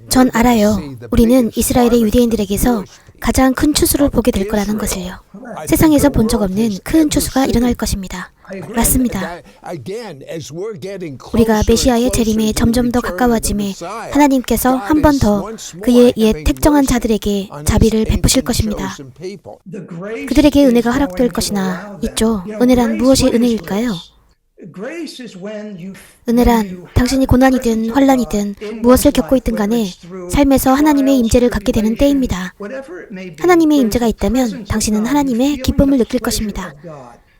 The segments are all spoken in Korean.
전 알아요. 우리는 이스라엘의 유대인들에게서 가장 큰 추수를 보게 될 거라는 것을요. 세상에서 본 적 없는 큰 추수가 일어날 것입니다. 맞습니다. 우리가 메시아의 재림에 점점 더 가까워짐에 하나님께서 한 번 더 그의 옛 택정한 자들에게 자비를 베푸실 것입니다. 그들에게 은혜가 허락될 것이나 있죠. 은혜란 무엇이 은혜일까요? 은혜란 당신이 고난이든 환난이든 무엇을 겪고 있든 간에 삶에서 하나님의 임재를 갖게 되는 때입니다. 하나님의 임재가 있다면 당신은 하나님의 기쁨을 느낄 것입니다.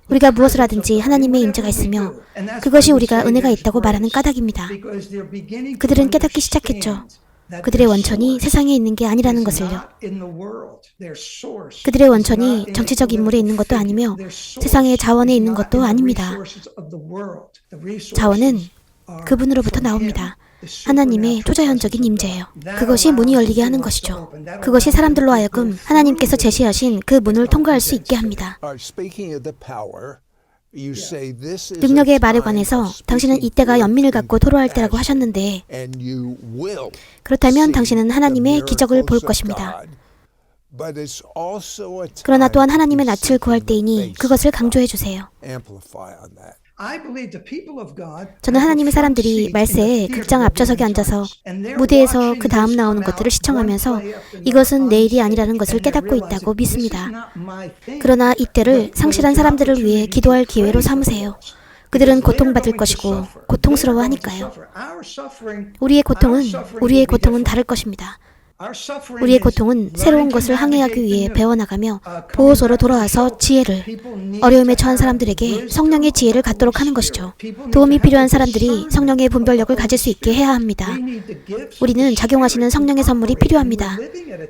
우리가 무엇을 하든지 하나님의 임재가 있으며 그것이 우리가 은혜가 있다고 말하는 까닭입니다. 그들은 깨닫기 시작했죠. 그들의 원천이 세상에 있는 게 아니라는 것을요. 그들의 원천이 정치적 인물에 있는 것도 아니며 세상의 자원에 있는 것도 아닙니다. 자원은 그분으로부터 나옵니다. 하나님의 초자연적인 임재예요. 그것이 문이 열리게 하는 것이죠. 그것이 사람들로 하여금 하나님께서 제시하신 그 문을 통과할 수 있게 합니다. 능력의 말에 관해서 당신은 이때가 연민을 갖고 토로할 때라고 하셨는데 그렇다면 당신은 하나님의 기적을 볼 것입니다. 그러나 또한 하나님의 낯을 구할 때이니 그것을 강조해 주세요. 저는 하나님의 사람들이 말세에 극장 앞좌석에 앉아서 무대에서 그 다음 나오는 것들을 시청하면서 이것은 내 일이 아니라는 것을 깨닫고 있다고 믿습니다. 그러나 이때를 상실한 사람들을 위해 기도할 기회로 삼으세요. 그들은 고통받을 것이고 고통스러워하니까요. 우리의 고통은 다를 것입니다. 우리의 고통은 새로운 것을 항해하기 위해 배워나가며 보호소로 돌아와서 지혜를, 어려움에 처한 사람들에게 성령의 지혜를 갖도록 하는 것이죠. 도움이 필요한 사람들이 성령의 분별력을 가질 수 있게 해야 합니다. 우리는 작용하시는 성령의 선물이 필요합니다.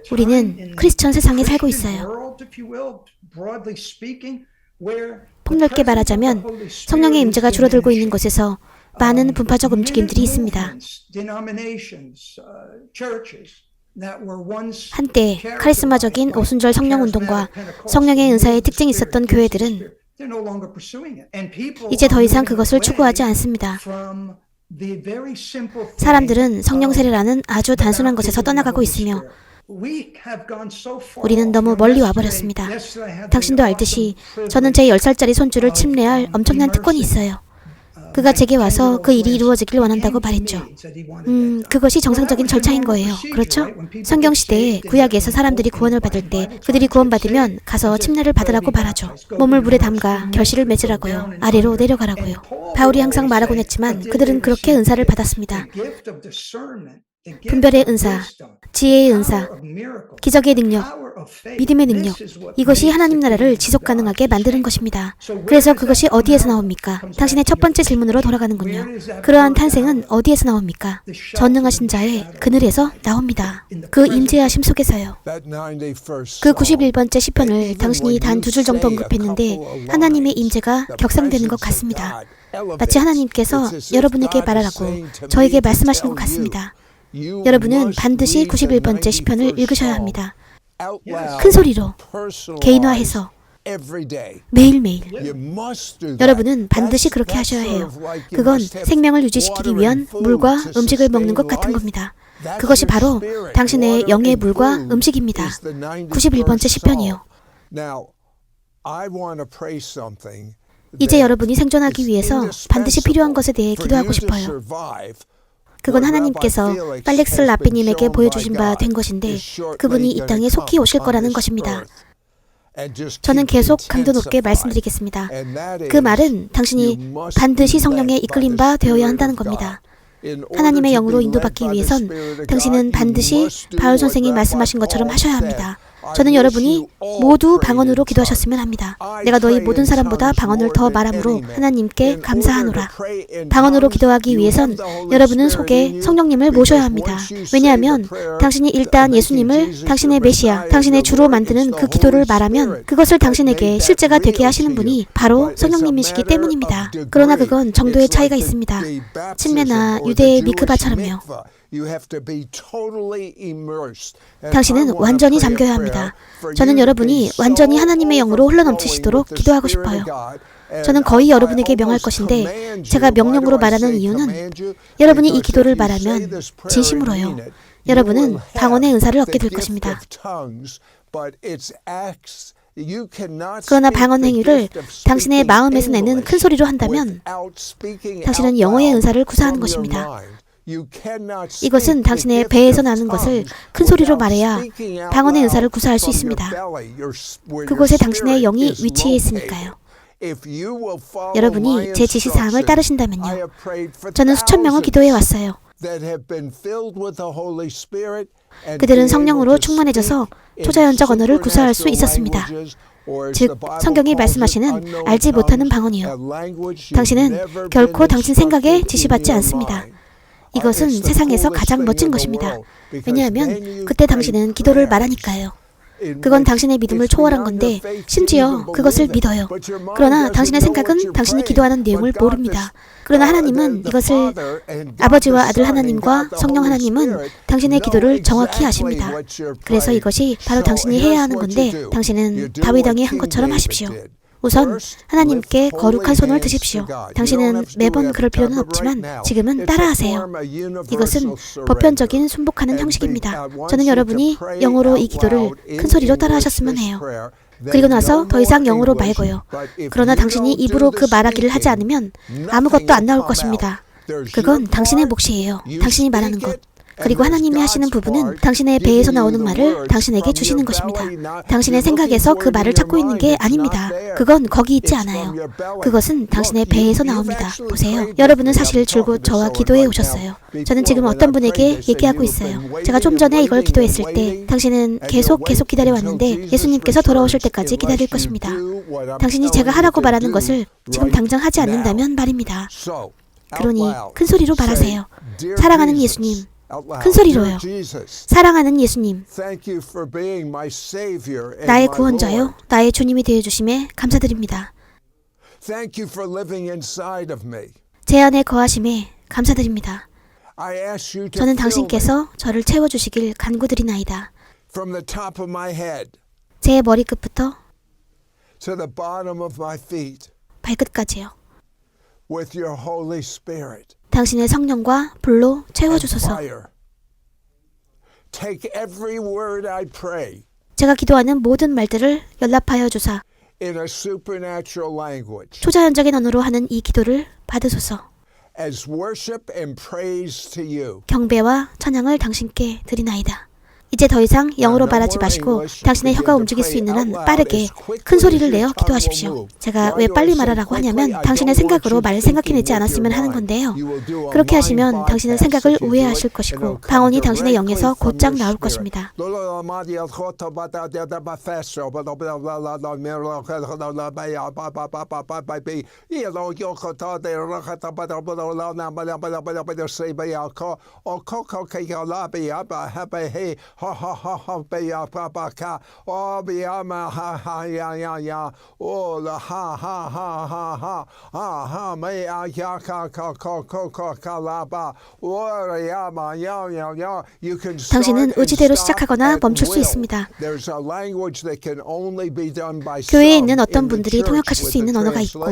우리는 크리스천 세상에 살고 있어요. 폭넓게 말하자면 성령의 임재가 줄어들고 있는 곳에서 많은 분파적 움직임들이 있습니다. 한때 카리스마적인 오순절 성령운동과 성령의 은사의 특징이 있었던 교회들은 이제 더 이상 그것을 추구하지 않습니다. 사람들은 성령 세례라는 아주 단순한 것에서 떠나가고 있으며 우리는 너무 멀리 와버렸습니다. 당신도 알듯이 저는 제 10살짜리 손주를 침례할 엄청난 특권이 있어요. 그가 제게 와서 그 일이 이루어지길 원한다고 말했죠. 그것이 정상적인 절차인 거예요. 그렇죠? 성경시대에 구약에서 사람들이 구원을 받을 때 그들이 구원받으면 가서 침례를 받으라고 말하죠. 몸을 물에 담가 결실을 맺으라고요. 아래로 내려가라고요. 바울이 항상 말하곤 했지만 그들은 그렇게 은사를 받았습니다. 분별의 은사, 지혜의 은사, 기적의 능력, 믿음의 능력, 이것이 하나님 나라를 지속 가능하게 만드는 것입니다. 그래서 그것이 어디에서 나옵니까? 당신의 첫 번째 질문으로 돌아가는군요. 그러한 탄생은 어디에서 나옵니까? 전능하신 자의 그늘에서 나옵니다. 그 임재하심 속에서요. 그 91번째 시편을 당신이 단 2줄 정도 언급했는데 하나님의 임재가 격상되는 것 같습니다. 마치 하나님께서 여러분에게 말하라고 저에게 말씀하시는 것 같습니다. 여러분은 반드시 91번째 시편을 읽으셔야 합니다. 큰 소리로, 개인화해서, 매일매일. 여러분은 반드시 그렇게 하셔야 해요. 그건 생명을 유지시키기 위한 물과 음식을 먹는 것 같은 겁니다. 그것이 바로 당신의 영의 물과 음식입니다. 91번째 시편이요. 이제 여러분이 생존하기 위해서 반드시 필요한 것에 대해 기도하고 싶어요. 그건 하나님께서 팔렉스 라피님에게 보여주신 바 된 것인데 그분이 이 땅에 속히 오실 거라는 것입니다. 저는 계속 강도 높게 말씀드리겠습니다. 그 말은 당신이 반드시 성령에 이끌림 바 되어야 한다는 겁니다. 하나님의 영으로 인도받기 위해선 당신은 반드시 바울 선생이 말씀하신 것처럼 하셔야 합니다. 저는 여러분이 모두 방언으로 기도하셨으면 합니다. 내가 너희 모든 사람보다 방언을 더 말함으로 하나님께 감사하노라. 방언으로 기도하기 위해선 여러분은 속에 성령님을 모셔야 합니다. 왜냐하면 당신이 일단 예수님을 당신의 메시아, 당신의 주로 만드는 그 기도를 말하면 그것을 당신에게 실제가 되게 하시는 분이 바로 성령님이시기 때문입니다. 그러나 그건 정도의 차이가 있습니다. 침례나 유대의 미크바처럼요. 당신은 완전히 잠겨야 합니다. 저는 여러분이 완전히 하나님의 영으로 흘러넘치시도록 기도하고 싶어요. 저는 거의 여러분에게 명할 것인데 제가 명령으로 말하는 이유는 여러분이 이 기도를 말하면 진심으로요. 여러분은 방언의 은사를 얻게 될 것입니다. 그러나 방언 행위를 당신의 마음에서 내는 큰 소리로 한다면 당신은 영어의 은사를 구사하는 것입니다. 이것은 당신의 배에서 나는 것을 큰 소리로 말해야 방언의 은사를 구사할 수 있습니다. 그곳에 당신의 영이 위치해 있으니까요. 여러분이 제 지시사항을 따르신다면요. 저는 수천 명을 기도해 왔어요. 그들은 성령으로 충만해져서 초자연적 언어를 구사할 수 있었습니다. 즉, 성경이 말씀하시는 알지 못하는 방언이요. 당신은 결코 당신 생각에 지시받지 않습니다. 이것은 세상에서 가장 멋진 것입니다. 왜냐하면 그때 당신은 기도를 말하니까요. 그건 당신의 믿음을 초월한 건데 심지어 그것을 믿어요. 그러나 당신의 생각은 당신이 기도하는 내용을 모릅니다. 그러나 하나님은 이것을 아버지와 아들 하나님과 성령 하나님은 당신의 기도를 정확히 아십니다. 그래서 이것이 바로 당신이 해야 하는 건데 당신은 다윗 왕이 한 것처럼 하십시오. 우선 하나님께 거룩한 손을 드십시오. 당신은 매번 그럴 필요는 없지만 지금은 따라하세요. 이것은 보편적인 순복하는 형식입니다. 저는 여러분이 영어로 이 기도를 큰 소리로 따라하셨으면 해요. 그리고 나서 더 이상 영어로 말고요. 그러나 당신이 입으로 그 말하기를 하지 않으면 아무것도 안 나올 것입니다. 그건 당신의 몫이에요. 당신이 말하는 것. 그리고 하나님이 하시는 부분은 당신의 배에서 나오는 말을 당신에게 주시는 것입니다. 당신의 생각에서 그 말을 찾고 있는 게 아닙니다. 그건 거기 있지 않아요. 그것은 당신의 배에서 나옵니다. 보세요. 여러분은 사실 줄곧 저와 기도해 오셨어요. 저는 지금 어떤 분에게 얘기하고 있어요. 제가 좀 전에 이걸 기도했을 때 당신은 계속 기다려왔는데 예수님께서 돌아오실 때까지 기다릴 것입니다. 당신이 제가 하라고 말하는 것을 지금 당장 하지 않는다면 말입니다. 그러니 큰 소리로 말하세요. 사랑하는 예수님. 큰 소리로요. 사랑하는 예수님, 나의 구원자요, 나의 주님이 되어주심에 감사드립니다. 제 안에 거하심에 감사드립니다. 저는 당신께서 저를 채워주시길 간구드리나이다. 제 머리끝부터 발끝까지요. 당신의 성령과 불로 채워주소서. 제가 기도하는 모든 말들을 연락하여 주사 초자연적인 언어로 하는 이 기도를 받으소서. 경배와 찬양을 당신께 드리나이다. 이제 더 이상 영어로 말하지 마시고 당신의 혀가 움직일 수 있는 한 빠르게 큰 소리를 내어 기도하십시오. 제가 왜 빨리 말하라고 하냐면 당신의 생각으로 말 생각해내지 않았으면 하는 건데요. 그렇게 하시면 당신은 생각을 오해하실 것이고 방언이 당신의 영에서 곧장 나올 것입니다. 당신은 의지대로 시작하거나 멈출 수 있습니다. 교회에 있는 어떤 분들이 통역하실 수 있는 언어가 있고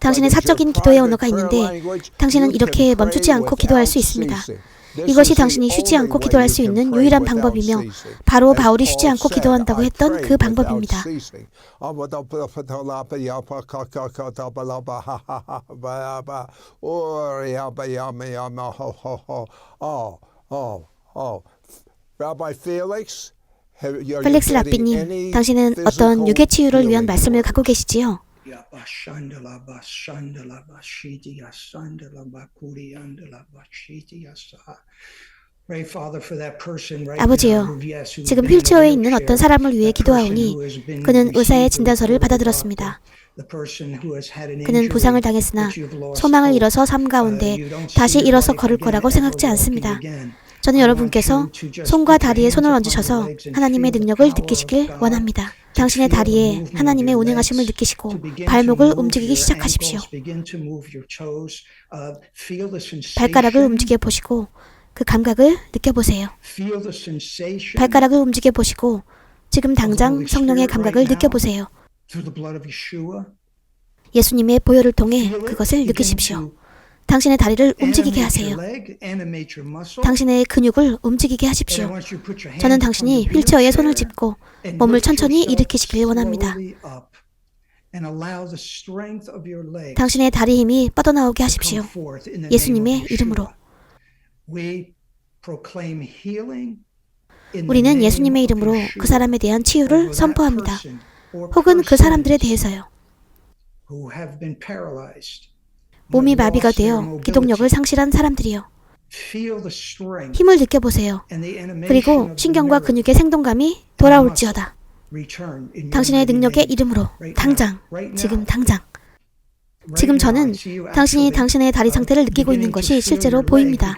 당신의 사적인 기도의 언어가 있는데 당신은 이렇게 멈추지 않고 기도할 수 있습니다. 이것이 당신이 쉬지 않고 기도할 수 있는 유일한 방법이며 바로 바울이 쉬지 않고 기도한다고 했던 그 방법입니다. 펠릭스 랍비님, 당신은 어떤 유괴치유를 위한 말씀을 갖고 계시지요? 아버지요, 지금 휠체어에 있는 어떤 사람을 위해 기도하오니 그는 의사의 진단서를 받아들었습니다. 그는 부상을 당했으나 소망을 잃어서 삶 가운데 다시 일어서 걸을 거라고 생각지 않습니다. 저는 여러분께서 손과 다리에 손을 얹으셔서 하나님의 능력을 느끼시길 원합니다. 당신의 다리에 하나님의 운행하심을 느끼시고 발목을 움직이기 시작하십시오. 발가락을 움직여 보시고 그 감각을 느껴보세요. 발가락을 움직여 보시고 지금 당장 성령의 감각을 느껴보세요. 예수님의 보혈을 통해 그것을 느끼십시오. 당신의 다리를 움직이게 하세요. 당신의 근육을 움직이게 하십시오. 저는 당신이 휠체어에 손을 짚고 몸을 천천히 일으키시길 원합니다. 당신의 다리 힘이 뻗어나오게 하십시오. 예수님의 이름으로. 우리는 예수님의 이름으로 그 사람에 대한 치유를 선포합니다. 혹은 그 사람들에 대해서요. 몸이 마비가 되어 기동력을 상실한 사람들이요. 힘을 느껴보세요. 그리고 신경과 근육의 생동감이 돌아올지어다. 당신의 능력의 이름으로 당장, 지금 당장. 지금 저는 당신이 당신의 다리 상태를 느끼고 있는 것이 실제로 보입니다.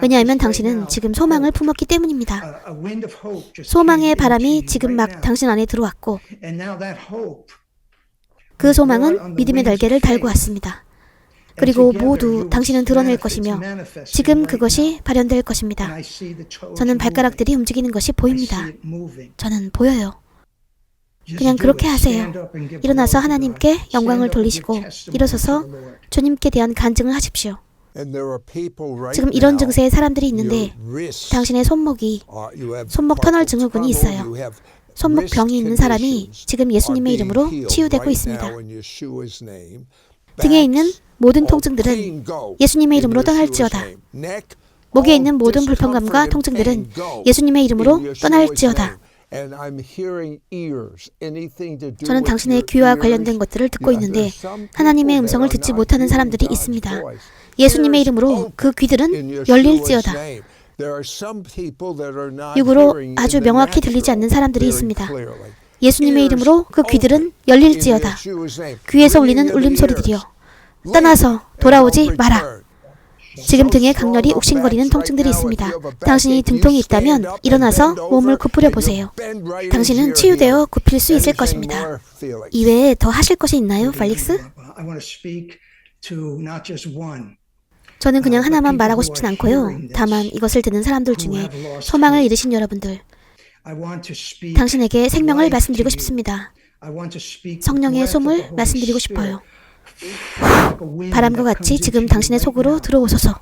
왜냐하면 당신은 지금 소망을 품었기 때문입니다. 소망의 바람이 지금 막 당신 안에 들어왔고 그 소망은 믿음의 날개를 달고 왔습니다. 그리고 모두 당신은 드러낼 것이며 지금 그것이 발현될 것입니다. 저는 발가락들이 움직이는 것이 보입니다. 저는 보여요. 그냥 그렇게 하세요. 일어나서 하나님께 영광을 돌리시고 일어서서 주님께 대한 간증을 하십시오. 지금 이런 증세의 사람들이 있는데 당신의 손목 터널 증후군이 있어요. 손목병이 있는 사람이 지금 예수님의 이름으로 치유되고 있습니다. 등에 있는 모든 통증들은 예수님의 이름으로 떠날지어다. 목에 있는 모든 불편감과 통증들은 예수님의 이름으로 떠날지어다. 저는 당신의 귀와 관련된 것들을 듣고 있는데 하나님의 음성을 듣지 못하는 사람들이 있습니다. 예수님의 이름으로 그 귀들은 열릴지어다. 육으로 아주 명확히 들리지 않는 사람들이 있습니다. 예수님의 이름으로 그 귀들은 열릴지어다. 귀에서 울리는 울림소리들이여 떠나서 돌아오지 마라. 지금 등에 강렬히 욱신거리는 통증들이 있습니다. 당신이 등통이 있다면 일어나서 몸을 굽으려 보세요. 당신은 치유되어 굽힐 수 있을 것입니다. 이외에 더 하실 것이 있나요, 팔릭스? 저는 그냥 하나만 말하고 싶진 않고요. 다만 이것을 듣는 사람들 중에 소망을 잃으신 여러분들, 당신에게 생명을 말씀드리고 싶습니다. 성령의 솜을 말씀드리고 싶어요. 바람과 같이 지금 당신의 속으로 들어오소서.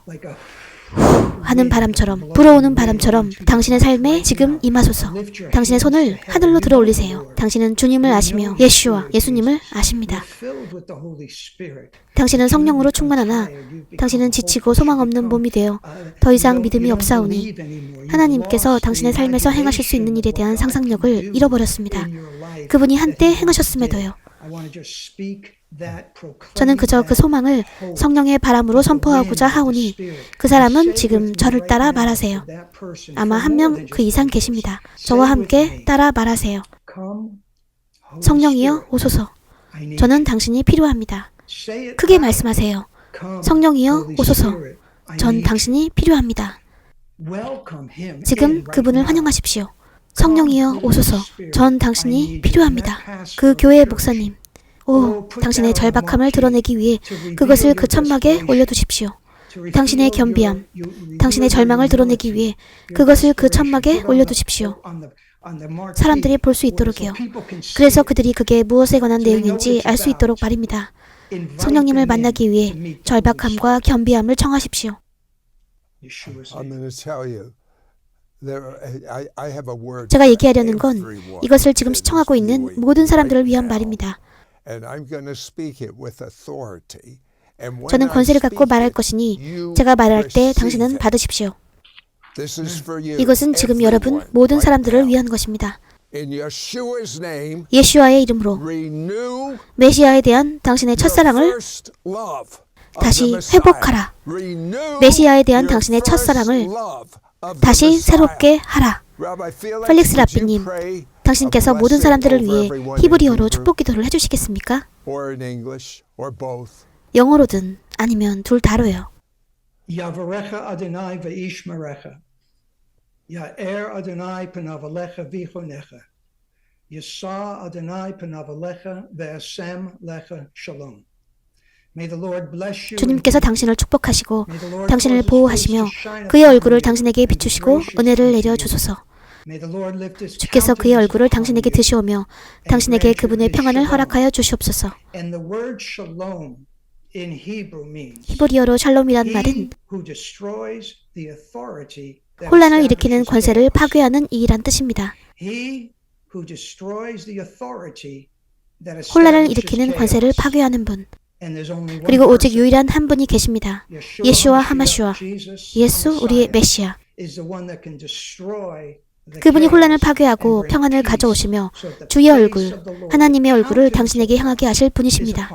하는 바람처럼, 불어오는 바람처럼 당신의 삶에 지금 임하소서. 당신의 손을 하늘로 들어 올리세요. 당신은 주님을 아시며 예수님을 아십니다. 당신은 성령으로 충만하나 당신은 지치고 소망 없는 몸이 되어 더 이상 믿음이 없사오니 하나님께서 당신의 삶에서 행하실 수 있는 일에 대한 상상력을 잃어버렸습니다. 그분이 한때 행하셨음에도요. 저는 그저 그 소망을 성령의 바람으로 선포하고자 하오니 그 사람은 지금 저를 따라 말하세요. 아마 한 명 그 이상 계십니다. 저와 함께 따라 말하세요. 성령이여 오소서. 저는 당신이 필요합니다. 크게 말씀하세요. 성령이여 오소서. 전 당신이 필요합니다. 지금 그분을 환영하십시오. 성령이여 오소서. 전 당신이 필요합니다. 그 교회의 목사님, 당신의 절박함을 드러내기 위해 그것을 그 천막에 올려두십시오. 당신의 겸비함, 당신의 절망을 드러내기 위해 그것을 그 천막에 올려두십시오. 사람들이 볼 수 있도록요. 그래서 그들이 그게 무엇에 관한 내용인지 알 수 있도록 말입니다. 성령님을 만나기 위해 절박함과 겸비함을 청하십시오. 제가 얘기하려는 건 이것을 지금 시청하고 있는 모든 사람들을 위한 말입니다. 저는 권세를 갖고 말할 것이니 제가 말할 때 당신은 받으십시오. 이것은 지금 여러분 모든 사람들을 위한 것입니다. 예수와의 이름으로 메시아에 대한 당신의 첫사랑을 다시 회복하라. 메시아에 대한 당신의 첫사랑을 다시 새롭게 하라. 펠릭스 라삐님, 당신께서 모든 사람들을 위해 히브리어로 축복 기도를 해주시겠습니까? 영어로든 아니면 둘 다로요. 야브레ха 아도나이 veishmerecha. 야एर 아도나이 panav alecha vichonecha. ישא 아도나이 panav alecha ve'asem lecha shalom. 주님께서 당신을 축복하시고 당신을 보호하시며 그의 얼굴을 당신에게 비추시고 은혜를 내려 주소서. 주께서 그의 얼굴을 당신에게 드시오며 당신에게 그분의 평안을 허락하여 주시옵소서. 히브리어로 샬롬이란 말은 혼란을 일으키는 권세를 파괴하는 이란 뜻입니다. 혼란을 일으키는 권세를 파괴하는 분, 그리고 오직 유일한 한 분이 계십니다. 예수와 하마슈아, 예수 우리의 메시아. 그분이 혼란을 파괴하고 평안을 가져오시며 주의 얼굴, 하나님의 얼굴을 당신에게 향하게 하실 분이십니다.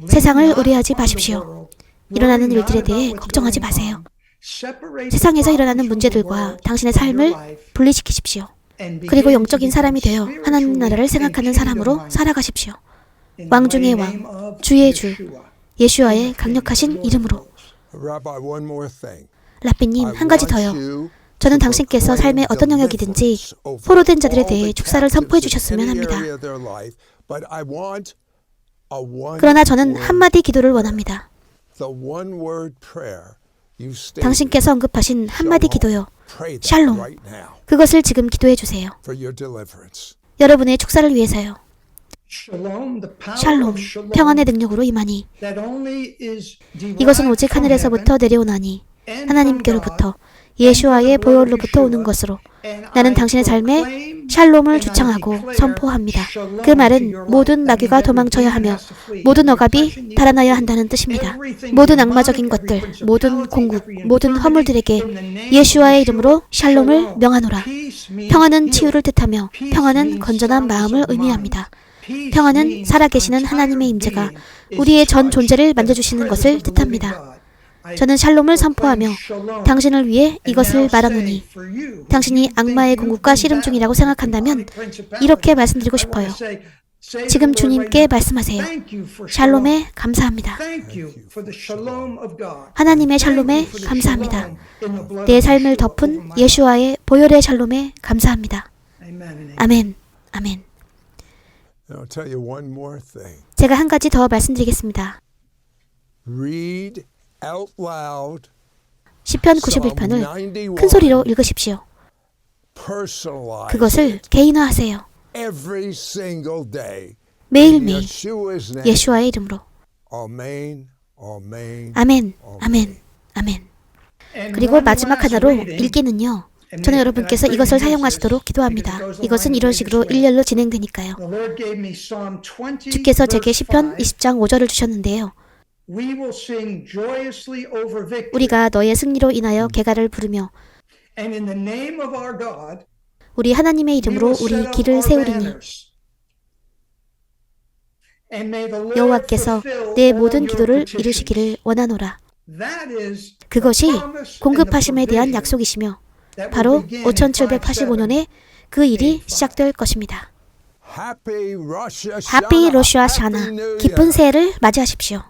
세상을 의뢰하지 마십시오. 일어나는 일들에 대해 걱정하지 마세요. 세상에서 일어나는 문제들과 당신의 삶을 분리시키십시오. 그리고 영적인 사람이 되어 하나님 나라를 생각하는 사람으로 살아가십시오. 왕 중의 왕, 주의 주, 예수와의 강력하신 이름으로. 라삐님, 한 가지 더요. 저는 당신께서 삶의 어떤 영역이든지 포로된 자들에 대해 축사를 선포해 주셨으면 합니다. 그러나 저는 한마디 기도를 원합니다. 당신께서 언급하신 한마디 기도요. 샬롬. 그것을 지금 기도해 주세요. 여러분의 축사를 위해서요. 샬롬, 평안의 능력으로 임하니 이것은 오직 하늘에서부터 내려오나니 하나님께로부터 예수와의 보혈로부터 오는 것으로 나는 당신의 삶에 샬롬을 주창하고 선포합니다. 그 말은 모든 마귀가 도망쳐야 하며 모든 억압이 달아나야 한다는 뜻입니다. 모든 악마적인 것들, 모든 공국, 모든 허물들에게 예수와의 이름으로 샬롬을 명하노라. 평안은 치유를 뜻하며 평안은 건전한 마음을 의미합니다. 평안은 살아계시는 하나님의 임재가 우리의 전 존재를 만져주시는 것을 뜻합니다. 저는 샬롬을 선포하며 당신을 위해 이것을 말하노니 당신이 악마의 궁극과 씨름 중이라고 생각한다면 이렇게 말씀드리고 싶어요. 지금 주님께 말씀하세요. 샬롬에 감사합니다. 하나님의 샬롬에 감사합니다. 내 삶을 덮은 예수와의 보혈의 샬롬에 감사합니다. 아멘. 아멘. 제가 한 가지 더 말씀드리겠습니다. 시편 91편을 큰 소리로 읽으십시오. 그것을 개인화하세요. 매일매일 예수와의 이름으로. 아멘, 아멘, 아멘. 그리고 마지막 하나로 읽기는요. 저는 여러분께서 이것을 사용하시도록 기도합니다. 이것은 이런 식으로 일렬로 진행되니까요. 주께서 제게 시편 20장 5절을 주셨는데요. 우리가 너의 승리로 인하여 개가를 부르며 우리 하나님의 이름으로 우리 길을 세우리니 여호와께서 내 모든 기도를 이루시기를 원하노라. 그것이 공급하심에 대한 약속이시며 바로 5785년에 그 일이 시작될 것입니다. 하피 로슈아 샤나, 기쁜 새해를 맞이하십시오.